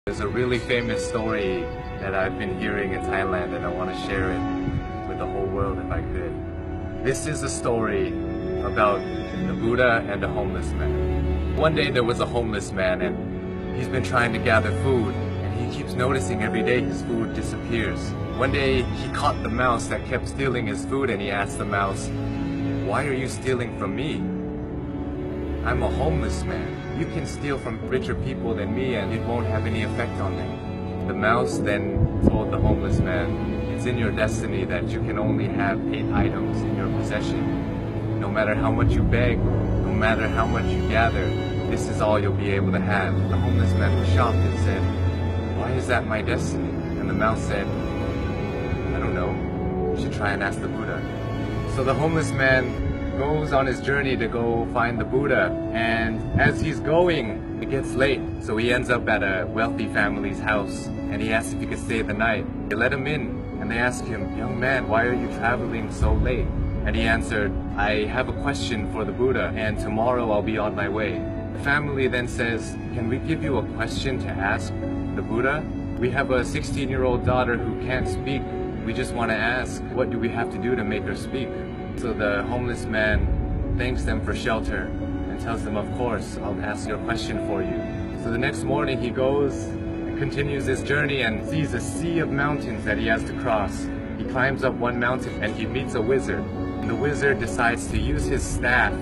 There's a really famous story that I've been hearing in Thailand and I want to share it with the whole world if I could. This is a story about the Buddha and the homeless man. One day there was a homeless man and he's been trying to gather food and he keeps noticing every day his food disappears. One day he caught the mouse that kept stealing his food and he asked the mouse, "Why are you stealing from me? I'm a homeless man. You can steal from richer people than me and it won't have any effect on them." The mouse then told the homeless man, "It's in your destiny that you can only have 8 items in your possession. No matter how much you beg, no matter how much you gather, this is all you'll be able to have." The homeless man was shocked and said, "Why is that my destiny?" And the mouse said, "I don't know. You should try and ask the Buddha." So the homeless man goes on his journey to go find the Buddha, and as he's going, it gets late. So he ends up at a wealthy family's house and he asks if he could stay the night. They let him in and they ask him, "Young man, why are you traveling so late?" And he answered, "I have a question for the Buddha and tomorrow I'll be on my way." The family then says, "Can we give you a question to ask the Buddha? We have a 16-year-old daughter who can't speak. We just want to ask, what do we have to do to make her speak?" So the homeless man thanks them for shelter and tells them, "Of course, I'll ask your question for you." So the next morning he goes and continues his journey and sees a sea of mountains that he has to cross. He climbs up one mountain and he meets a wizard. And the wizard decides to use his staff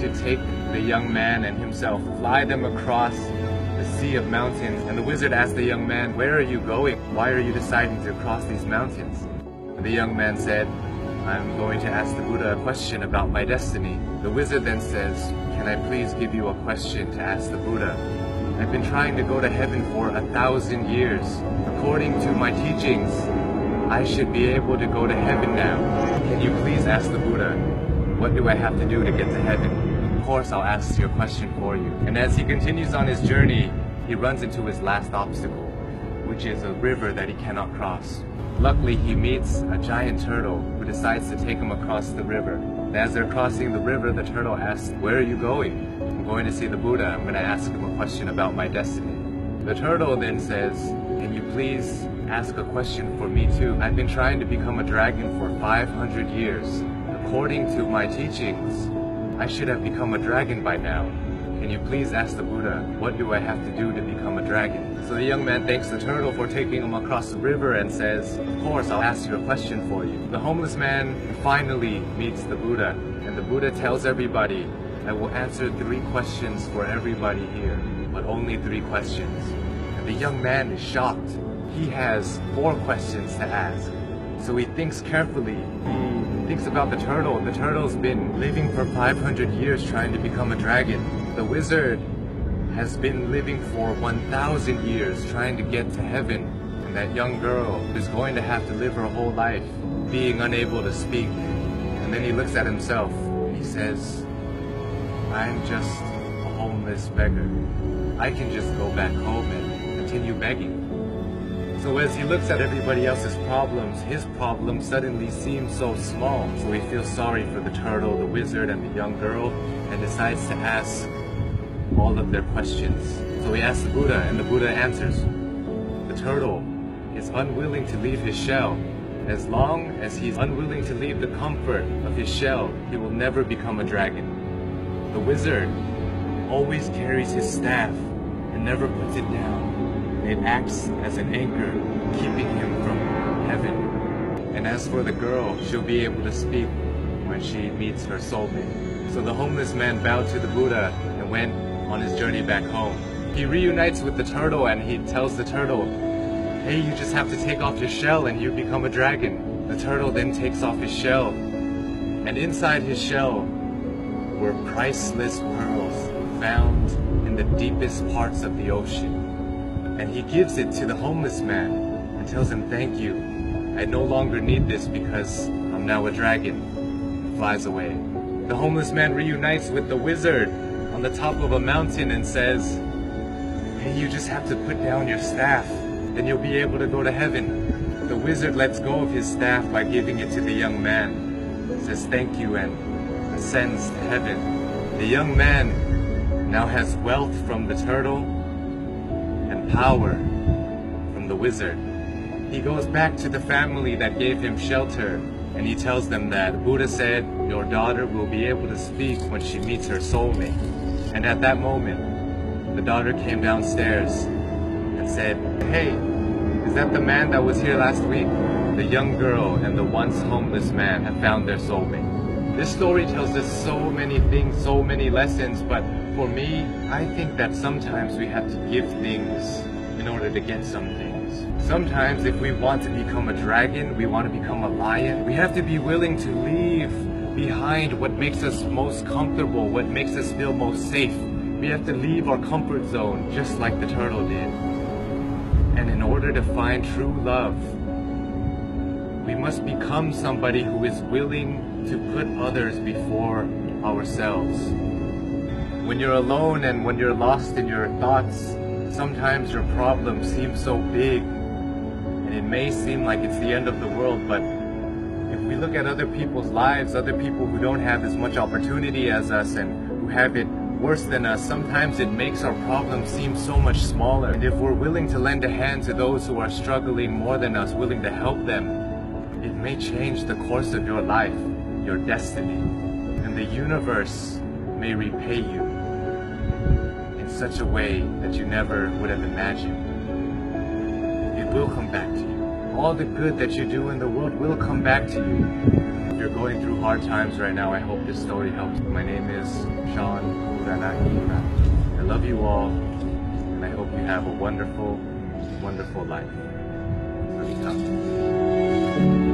to take the young man and himself, fly them across the sea of mountains. And the wizard asks the young man, "Where are you going? Why are you deciding to cross these mountains?" And the young man said, "I'm going to ask the Buddha a question about my destiny." The wizard then says, "Can I please give you a question to ask the Buddha? I've been trying to go to heaven for 1,000 years. According to my teachings, I should be able to go to heaven now. Can you please ask the Buddha, what do I have to do to get to heaven?" "Of course, I'll ask your question for you." And as he continues on his journey, he runs into his last obstacle, which is a river that he cannot cross. Luckily, he meets a giant turtle who decides to take him across the river. And as they're crossing the river, the turtle asks, "Where are you going?" "I'm going to see the Buddha. I'm going to ask him a question about my destiny." The turtle then says, "Can you please ask a question for me too? I've been trying to become a dragon for 500 years. According to my teachings, I should have become a dragon by now. Can you please ask the Buddha, what do I have to do to become a dragon?" So the young man thanks the turtle for taking him across the river and says, "Of course, I'll ask you a question for you." The homeless man finally meets the Buddha, and the Buddha tells everybody, "I will answer 3 questions for everybody here, but only 3 questions." And the young man is shocked. He has 4 questions to ask. So he thinks carefully. He thinks about the turtle. The turtle's been living for 500 years trying to become a dragon. The wizard has been living for 1,000 years trying to get to heaven. And that young girl is going to have to live her whole life being unable to speak. And then he looks at himself and he says, "I'm just a homeless beggar. I can just go back home and continue begging." So as he looks at everybody else's problems, his problem suddenly seems so small. So he feels sorry for the turtle, the wizard, and the young girl, and decides to ask all of their questions. So he asks the Buddha, and the Buddha answers. The turtle is unwilling to leave his shell. As long as he's unwilling to leave the comfort of his shell, he will never become a dragon. The wizard always carries his staff and never puts it down. It acts as an anchor, keeping him from heaven. And as for the girl, she'll be able to speak when she meets her soulmate. So the homeless man bowed to the Buddha and went on his journey back home. He reunites with the turtle and he tells the turtle, "Hey, you just have to take off your shell and you become a dragon." The turtle then takes off his shell, and inside his shell were priceless pearls found in the deepest parts of the ocean. And he gives it to the homeless man and tells him, "Thank you. I no longer need this because I'm now a dragon." And flies away. The homeless man reunites with the wizard on the top of a mountain and says, "Hey, you just have to put down your staff, then you'll be able to go to heaven." The wizard lets go of his staff by giving it to the young man. He says, "Thank you," and ascends to heaven. The young man now has wealth from the turtle and some power from the wizard. He goes back to the family that gave him shelter, and he tells them that Buddha said, your daughter will be able to speak when she meets her soulmate. And at that moment, the daughter came downstairs and said, hey, is that the man that was here last week? The young girl and the once homeless man have found their soulmate. This story tells us so many things, so many lessons, but for me, I think that sometimes we have to give things in order to get some things. Sometimes if we want to become a dragon, we want to become a lion, we have to be willing to leave behind what makes us most comfortable, what makes us feel most safe. We have to leave our comfort zone just like the turtle did. And in order to find true love, we must become somebody who is willing to put others before ourselves. When you're alone and when you're lost in your thoughts, sometimes your problem seems so big and it may seem like it's the end of the world, but if we look at other people's lives, other people who don't have as much opportunity as us and who have it worse than us, sometimes it makes our problem seem so much smaller. And if we're willing to lend a hand to those who are struggling more than us, willing to help them, it may change the course of your life, your destiny, and the universe may repay you in such a way that you never would have imagined. It will come back to you. All the good that you do in the world will come back to you. If you're going through hard times right now, I hope this story helps. My name is Sean Uranahira. I love you all, and I hope you have a wonderful, wonderful life. Sawadee krap.